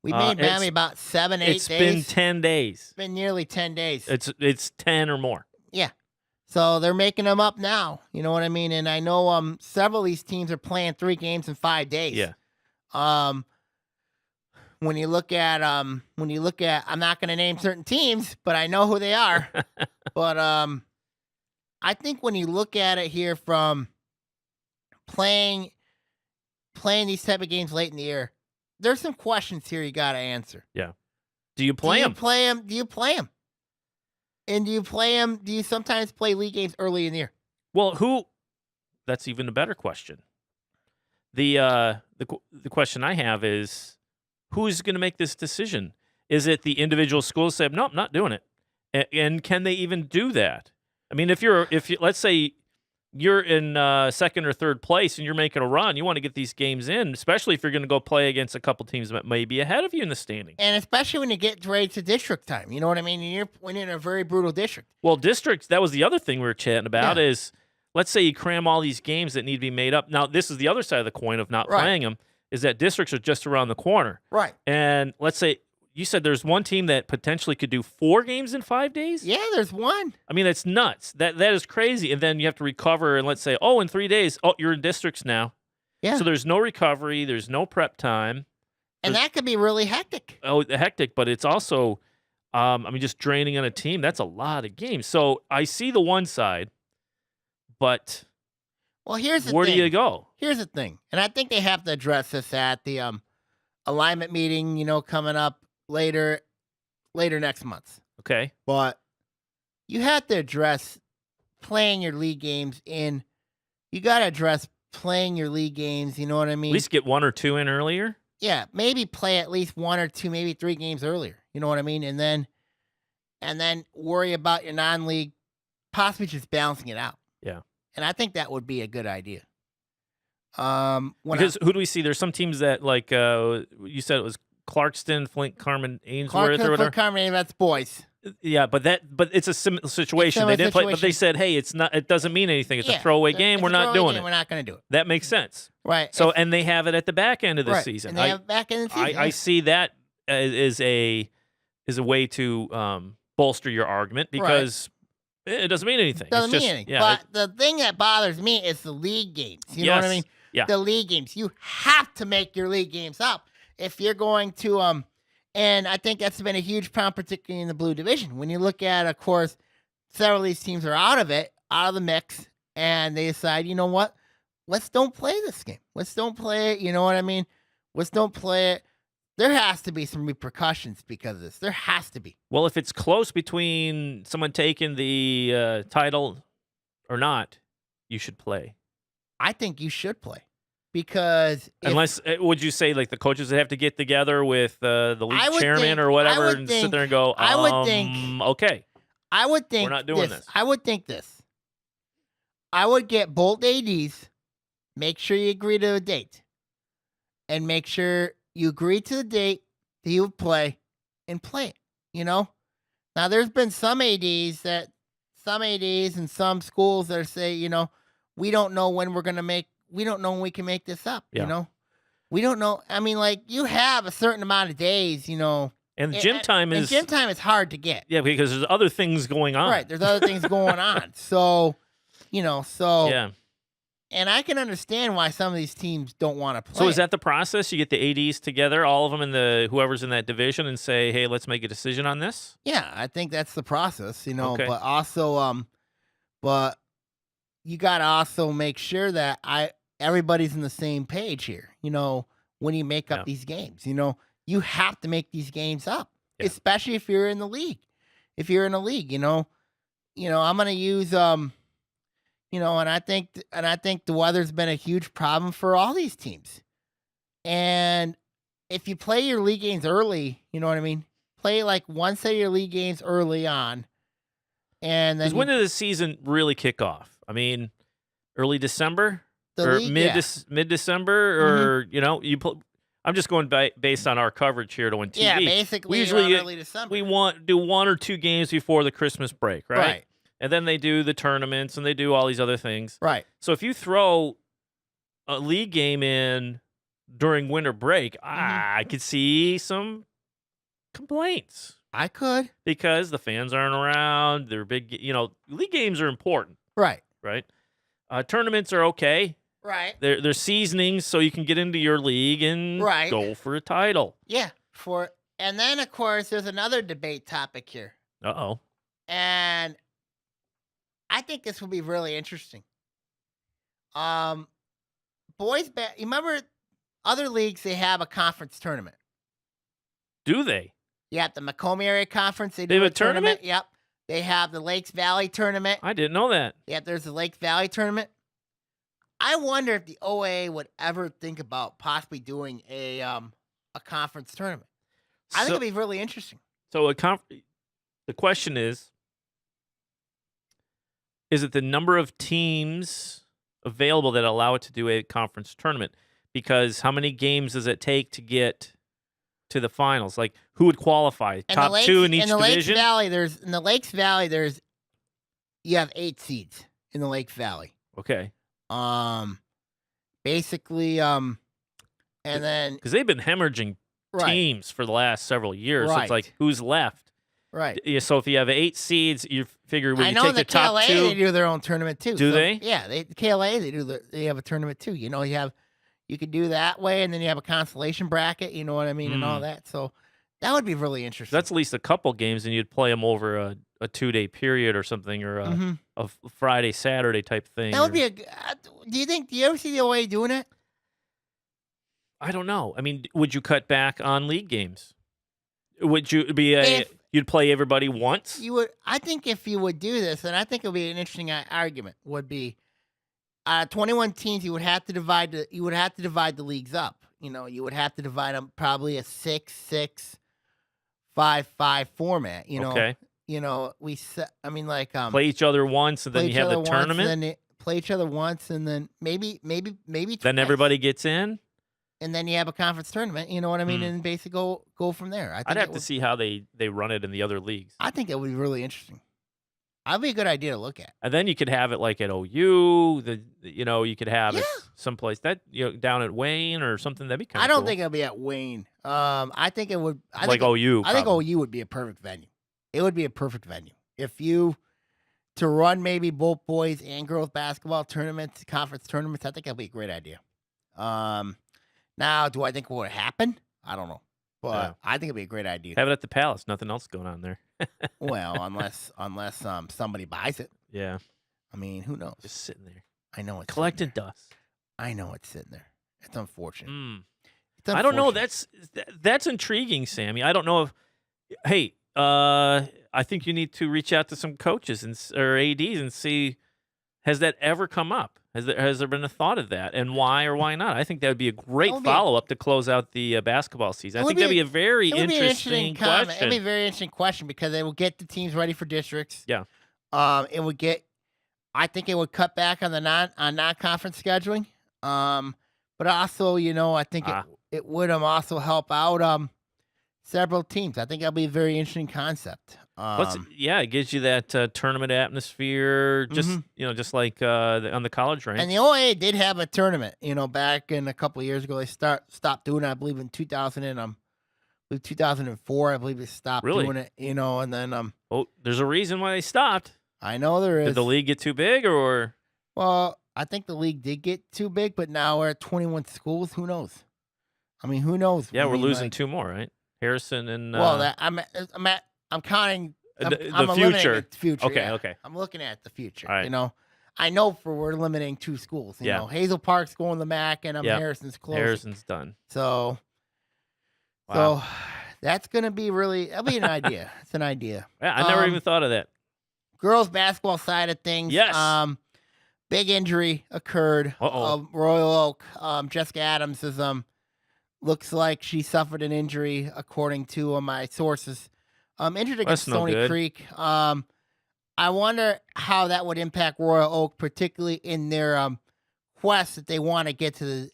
We made Miami about 7-8 days. It's been 10 days. It's been nearly 10 days. It's 10 or more. Yeah. So they're making them up now. You know what I mean? And I know several of these teams are playing 3 games in 5 days. Yeah. When you look at I'm not going to name certain teams, but I know who they are. But I think when you look at it here from playing these type of games late in the year, there's some questions here you got to answer. Yeah. Do you play them? Do you play them? And do you sometimes play league games early in the year? Well, that's even a better question. The question I have is, who's going to make this decision? Is it the individual schools say, nope, not doing it? And can they even do that? I mean, if you let's say you're in second or third place and you're making a run, you want to get these games in, especially if you're going to go play against a couple teams that may be ahead of you in the standing. And especially when you get ready to district time, you know what I mean? When you're in a very brutal district. Well, districts, that was the other thing we were chatting about is, let's say you cram all these games that need to be made up. Now, this is the other side of the coin of not playing them, is that districts are just around the corner. Right. And let's say, you said there's one team that potentially could do 4 games in 5 days? Yeah, there's one. I mean, that's nuts. That is crazy. And then you have to recover, and let's say, in 3 days, you're in districts now. Yeah. So there's no recovery, there's no prep time. And that could be really hectic. Oh, hectic, but it's also, just draining on a team. That's a lot of games. So I see the one side, but well, here's the where thing. do you go? Here's the thing, and I think they have to address this at the alignment meeting, coming up later next month. Okay. But you have to address playing your league games in. You got to address playing your league games. You know what I mean? At least get 1 or 2 in earlier. Yeah, maybe play at least 1 or 2, maybe 3 games earlier. You know what I mean? And then worry about your non-league, possibly just balancing it out. Yeah. And I think that would be a good idea. Because who do we see? There's some teams that, like you said, it was Clarkston, Flint, Carmen, Ainsworth, or whatever. Carmen, that's boys. Yeah, but it's a similar situation. They didn't play, but they said, "Hey, it's not. It doesn't mean anything. It's a throwaway game. We're not doing it. We're not going to do it." That makes sense, right? So, and they have it at the back end of the season. And they have back end of the season. I see that as a way to bolster your argument because it doesn't mean anything. It doesn't mean anything. Yeah, but the thing that bothers me is the league games. You know what I mean? Yeah. The league games. You have to make your league games up if you're going to and I think that's been a huge problem, particularly in the blue division. When you look at, of course, several of these teams are out of the mix, and they decide, you know what? Let's don't play this game. Let's don't play it. You know what I mean? Let's don't play it. There has to be some repercussions because of this. There has to be. Well, if it's close between someone taking the title or not, you should play. I think you should play. Because unless would you say like the coaches would have to get together with the league chairman or whatever and sit there and go, okay, I would think we're not doing this. I would think this. I would get both ADs, make sure you agree to a date, and make sure you agree to the date that you would play and play it. Now there's been some ADs and some schools that say, we don't know when we're gonna make. We don't know when we can make this up, We don't know. I mean, like, you have a certain amount of days, And gym time is hard to get. Yeah, because there's other things going on. Right, there's other things going on. So, Yeah. And I can understand why some of these teams don't want to play. So is that the process? You get the ADs together, all of them in whoever's in that division, and say, hey, let's make a decision on this? Yeah, I think that's the process, Okay. But also, but you got to also make sure that everybody's on the same page here, when you make up these games. You have to make these games up, especially if you're in the league. If you're in a league, I'm going to use, and I think the weather's been a huge problem for all these teams. And if you play your league games early, you know what I mean? Play like one set of your league games early on. And then when did the season really kick off? I mean, early December or mid-December, or I'm just going based on our coverage here to win TV. Yeah, basically, we usually early December. We do 1 or 2 games before the Christmas break, right? Right. And then they do the tournaments and they do all these other things. Right. So if you throw a league game in during winter break, I could see some complaints. I could. because the fans aren't around. They're big. League games are important, Right. right? Tournaments are okay. Right. They're seasonings, so you can get into your league and Right. go for a title. Yeah. And then of course there's another debate topic here. Uh-oh. And I think this will be really interesting. You remember other leagues, they have a conference tournament. Do they? Yeah, the Macomb area conference, they They do have a tournament? Yep. They have the Lakes Valley tournament. I didn't know that. Yep, there's the Lakes Valley tournament. I wonder if the OA would ever think about possibly doing a conference tournament. I think it'd be really interesting. So the question is it the number of teams available that allow it to do a conference tournament? Because how many games does it take to get to the finals? Like, who would qualify? Top two in each division? In the Lakes Valley, you have 8 seeds in the Lakes Valley. Okay. Basically, and then because they've been hemorrhaging teams for the last several years. So it's like, who's left? Right. Yeah. So if you have 8 seeds, you figure when I you know take the top KLA, 2, they do their own tournament too. Do they? Yeah, KLA they have a tournament too. You could do that way, and then you have a consolation bracket. You know what I mean, and all that. So that would be really interesting. That's at least a couple games, and you'd play them over a 2-day period or something, or a Friday, Saturday type thing. That would be do you ever see the OA doing it? I don't know. I mean, would you cut back on league games? Would you you'd play everybody once? You would. I think if you would do this, and I think it would be an interesting argument, would be 21 teams. You would have to divide the leagues up. You would have to divide them probably a 6-6, 5-5 format. Okay. Play each other once, and then you have the tournament. Play each other once, and then maybe. Then everybody gets in. And then you have a conference tournament, you know what I mean, and basically go from there. I'd have to see how they run it in the other leagues. I think it would be really interesting. That'd be a good idea to look at. And then you could have it like at OU. You could have it someplace down at Wayne or something. That'd be kind of. I don't think it'll be at Wayne. I think it would. OU. I think OU would be a perfect venue. It would be a perfect venue to run maybe both boys and girls basketball tournaments, conference tournaments. I think that'd be a great idea. Now, do I think it would happen? I don't know. But I think it'd be a great idea. Have it at the Palace. Nothing else going on there. Well, unless somebody buys it. Yeah. I mean, who knows? Just sitting there. I know it's collecting dust. I know it's sitting there. It's unfortunate. It's unfortunate. I don't know. That's intriguing, Sammy. I don't know if. Hey, I think you need to reach out to some coaches or ADs and see. Has that ever come up? Has there been a thought of that, and why or why not? I think that would be a great follow-up to close out the basketball season. I think that'd be a very interesting question. It'd be a very interesting question because it will get the teams ready for districts. Yeah. It would get. I think it would cut back on the non-conference scheduling. But also, I think it would also help out several teams. I think that'll be a very interesting concept. It gives you that tournament atmosphere, just like on the college ranks. And the OA did have a tournament, back in a couple of years ago. They stopped doing it, I believe, in 2004. I believe they stopped doing it, and then there's a reason why they stopped. I know there is. Did the league get too big, or? Well, I think the league did get too big, but now we're at 21 schools. Who knows? I mean, who knows? Yeah, we're losing 2 more, right? Harrison and. I'm counting the future. The future. Okay, yeah. okay. I'm looking at the future. All right. I know we're limiting 2 schools. You know, Hazel Park's going to the MAC, and Harrison's closing. Harrison's done. So that's gonna be that'll be an idea. It's an idea. Yeah, I never even thought of that. Girls basketball side of things. Yes. Big injury occurred. Royal Oak. Jessica Adams is looks like she suffered an injury according to my sources. Injured against Stony Creek. I wonder how that would impact Royal Oak, particularly in their quest that they want to get to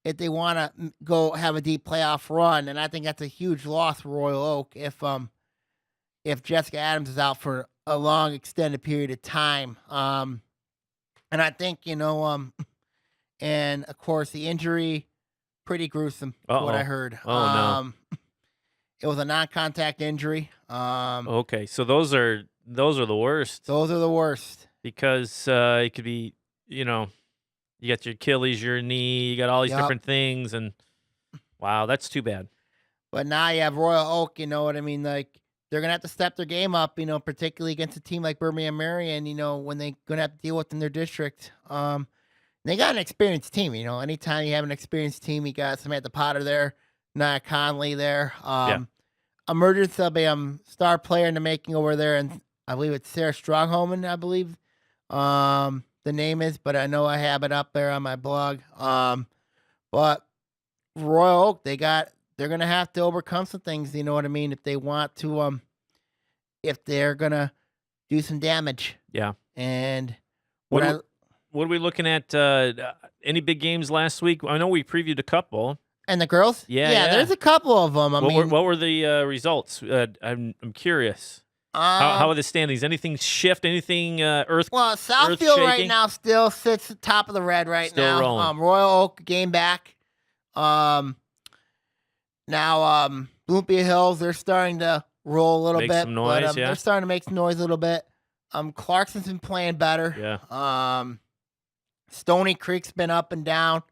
if they want to go have a deep playoff run. And I think that's a huge loss for Royal Oak if Jessica Adams is out for a long extended period of time. And I think, and of course the injury, pretty gruesome, what I heard. Oh, no. It was a non-contact injury. Okay, so those are the worst Those are the worst. because it could be, you got your Achilles, your knee, you got all these Yep. different things, and wow, that's too bad. But now you have Royal Oak, you know what I mean? Like, they're going to have to step their game up, particularly against a team like Birmingham Marion, when they're going to have to deal with in their district. They got an experienced team, Anytime you have an experienced team, you got Samantha Potter there, Nia Conley there. Emergence of a star player in the making over there, and I believe it's Sarah Strongholm, I believe the name is, but I know I have it up there on my blog. But Royal Oak, they're going to have to overcome some things, you know what I mean, if they want to, if they're going to do some damage. Yeah. And what are we looking at? Any big games last week? I know we previewed a couple. And the girls? Yeah. There's a couple of them. What were the results? I'm curious. How are the standings? Anything shift? Anything earth? Well, Southfield right now still sits at top of the red right still now. Rolling. Royal Oak game back. Now Bloomfield Hills, they're starting to roll a little Make bit. some noise, but, yeah. They're starting to make some noise a little bit. Clarkson's been playing better. Yeah. Stony Creek's been up and down.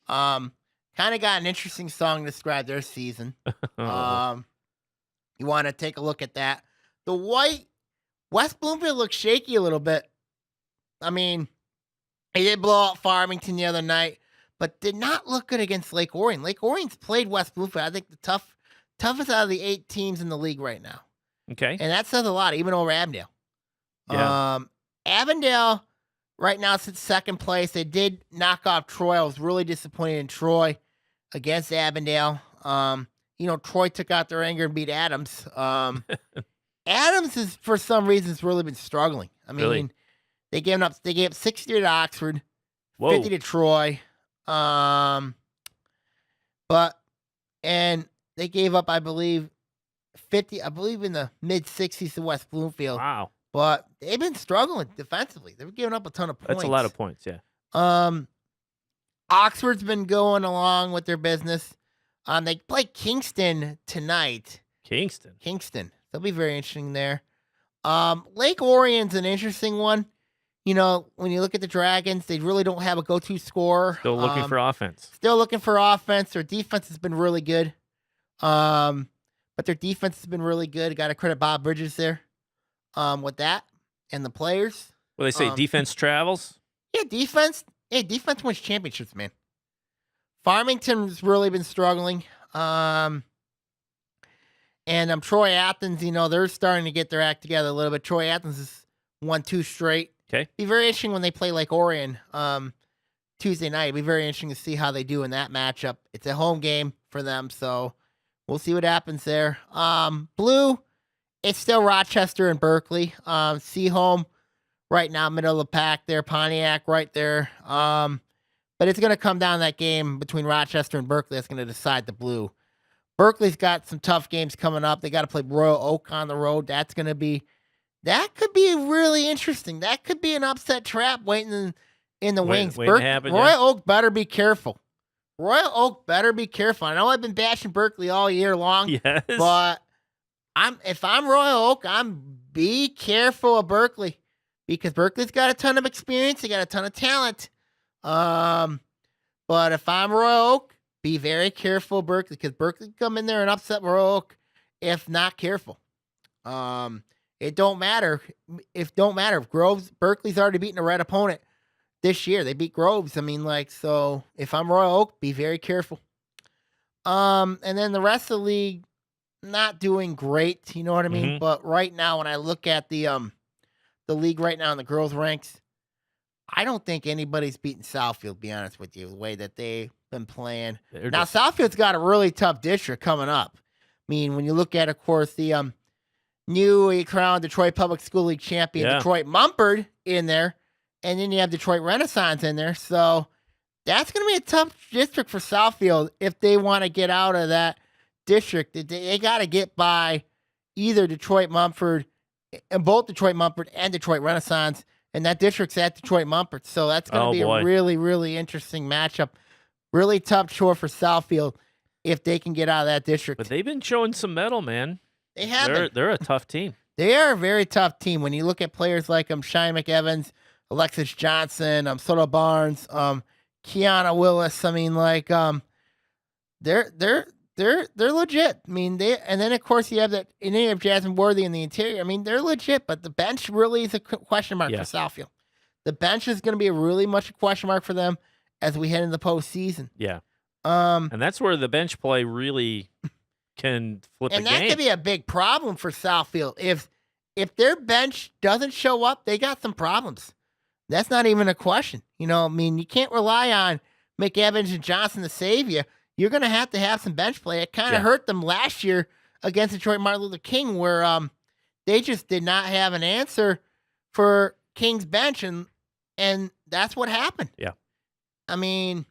Kind of got an interesting song to describe their season. You want to take a look at that. The white West Bloomfield looks shaky a little bit. I mean, they did blow out Farmington the other night, but did not look good against Lake Orion. Lake Orion's played West Bloomfield, I think, the toughest out of the 8 teams in the league right now. Okay. And that says a lot, even over Avondale. Yeah. Avondale right now sits second place. They did knock off Troy. I was really disappointed in Troy against Avondale. Troy took out their anger and beat Adams. Adams has, for some reasons, really been struggling. I mean, Really? they gave up 60 to Oxford, Whoa. 50 to Troy. And they gave up, I believe, 50, I believe in the mid 60s to West Bloomfield. Wow. But they've been struggling defensively. They've given up a ton of points. That's a lot of points. Yeah. Oxford's been going along with their business. They play Kingston tonight. Kingston. They'll be very interesting there. Lake Orion's an interesting one. When you look at the Dragons, they really don't have a go-to scorer. Still looking for offense. Their defense has been really good. But their defense has been really good. Got to credit Bob Bridges there with that and the players. Well, they say defense travels. Yeah, defense. Hey, defense wins championships, man. Farmington's really been struggling. And Troy Athens, they're starting to get their act together a little bit. Troy Athens has won 2 straight. Okay. Be very interesting when they play Lake Orion Tuesday night. It'll be very interesting to see how they do in that matchup. It's a home game for them, so we'll see what happens there. Blue, it's still Rochester and Berkeley. Seaholm right now, middle of the pack there. Pontiac right there. But it's going to come down to that game between Rochester and Berkeley that's going to decide the blue. Berkeley's got some tough games coming up. They got to play Royal Oak on the road. That could be really interesting. That could be an upset trap waiting in the wings. Waiting to happen, Royal Oak better be careful. I know I've been bashing Berkeley all year long. Yes. But if I'm Royal Oak, be careful of Berkeley because Berkeley's got a ton of experience. They got a ton of talent. But if I'm Royal Oak, be very careful of Berkeley because Berkeley can come in there and upset Royal Oak if not careful. It don't matter. Berkeley's already beaten a red opponent this year. They beat Groves. So if I'm Royal Oak, be very careful. And then the rest of the league, not doing great. You know what I mean? Mm-hmm. But right now, when I look at the league right now in the girls' ranks, I don't think anybody's beaten Southfield, to be honest with you, the way that they've been playing. Now, Southfield's got a really tough district coming up. When you look at, of course, the newly crowned Detroit Public School League champion, Detroit Mumford, in there, and then you have Detroit Renaissance in there. So that's going to be a tough district for Southfield if they want to get out of that district. They got to get by either Detroit Mumford, and both Detroit Mumford and Detroit Renaissance. And that district's at Detroit Mumford. So that's going to be a really, really interesting matchup. Really tough chore for Southfield if they can get out of that district. But they've been showing some mettle, man. They have been. They're a tough team. They are a very tough team. When you look at players like Shine McEvans, Alexis Johnson, Soto Barnes, Kiana Willis. I mean, like they're legit. I mean, and then of course you have that, and then you have Jasmine Worthy in the interior. I mean, they're legit, but the bench really is a question mark for Southfield. The bench is going to be really much a question mark for them as we head into the postseason. Yeah. And that's where the bench play really can flip a game. And that could be a big problem for Southfield. If their bench doesn't show up, they got some problems. That's not even a question. You know, I mean, you can't rely on McEvans and Johnson to save you. You're going to have some bench play. It kind of hurt them last year against Detroit Martin Luther King, where they just did not have an answer for King's bench, and that's what happened. Yeah. I mean,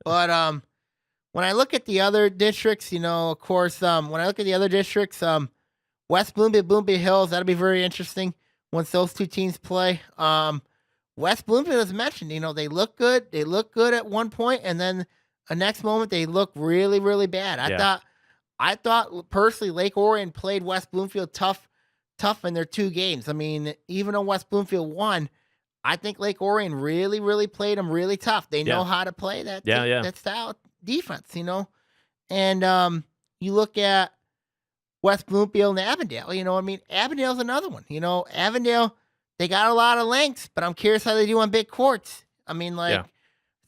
but when I look at the other districts, you know, of course, when I look at the other districts, West Bloomfield Hills, that'll be very interesting once those two teams play. West Bloomfield, as mentioned, you know, they look good. They look good at one point, and then the next moment they look really, really bad. I thought personally Lake Orion played West Bloomfield tough in their two games. I mean, even though West Bloomfield won, I think Lake Orion really, really played them really tough. They know how to play that style of defense, you know. And you look at West Bloomfield and Avondale, you know, I mean, Avondale's another one. You know, Avondale, they got a lot of lengths, but I'm curious how they do on big courts. I mean, like,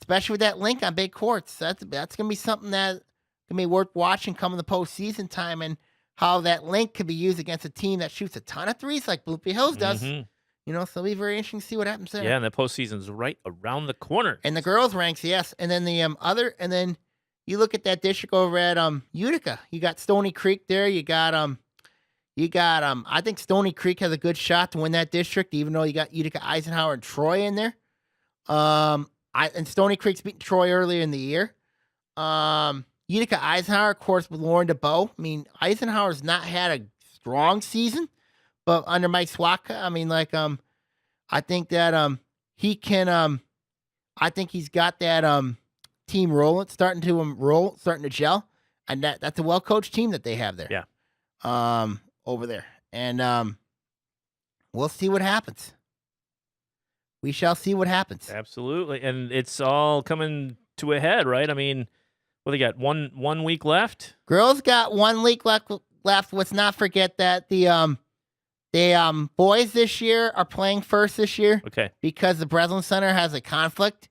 especially with that link on big courts, that's going to be something that going to be worth watching come in the postseason time, and how that link could be used against a team that shoots a ton of threes like Bloomfield Hills does. Mm-hmm. You know, so it'll be very interesting to see what happens there. Yeah, and the postseason's right around the corner. And the girls ranks, yes. And then the and then you look at that district over at Utica. You got Stony Creek there. You got I think Stony Creek has a good shot to win that district, even though you got Utica, Eisenhower, and Troy in there. And Stony Creek's beaten Troy earlier in the year. Utica, Eisenhower, of course, with Lauren DeBow. I mean, Eisenhower's not had a strong season, but under Mike Swaka, I mean, like, I think that he can. I think he's got that team rolling, starting to gel, and that's a well coached team that they have there. Yeah. Over there, and we'll see what happens. We shall see what happens. Absolutely, and it's all coming to a head, right? I mean, what they got? One week left. Girls got 1 week left. Let's not forget that the boys this year are playing first this year. Okay. Because the Breslin Center has a conflict.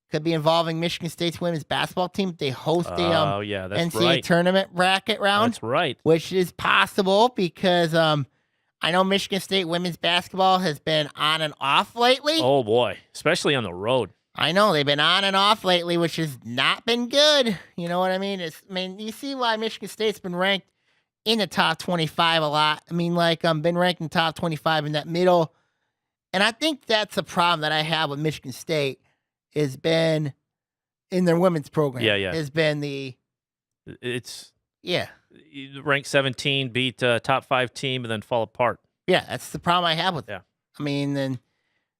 Could be involving Michigan State's women's basketball team. They host the NCAA tournament bracket round. That's right. Which is possible because I know Michigan State women's basketball has been on and off lately. Oh boy, especially on the road. I know they've been on and off lately, which has not been good. You know what I mean? You see why Michigan State's been ranked in the top 25 a lot. I mean, like, been ranked in top 25 in that middle. And I think that's a problem that I have with Michigan State, has been in their women's program. Yeah. Has been ranked 17, beat top 5 team, and then fall apart. Yeah, that's the problem I have with it. I mean, then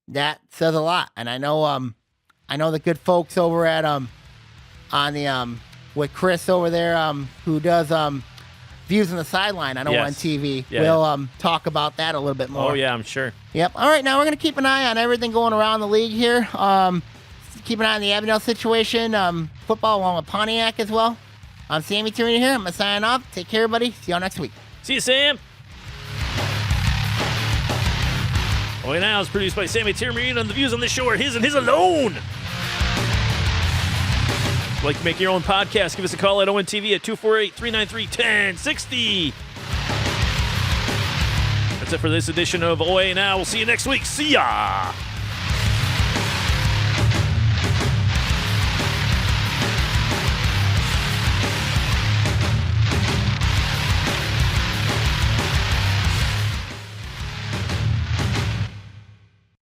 that says a lot. And I know the good folks over at with Chris over there, who does Views on the Sideline, I know on TV. We'll talk about that a little bit more. Oh yeah, I'm sure. Yep. All right, now we're gonna keep an eye on everything going around the league here. Keep an eye on the Avondale situation, football along with Pontiac as well. I'm Sammy Tierney here. I'm gonna sign off. Take care, everybody. See y'all next week. See you, Sam. Oaa Now is produced by Sammy Tierney, and the views on this show are his and his alone. If you'd like to make your own podcast, give us a call at ONTV at 248-393-1060. That's it for this edition of Oaa Now. We'll see you next week. See ya!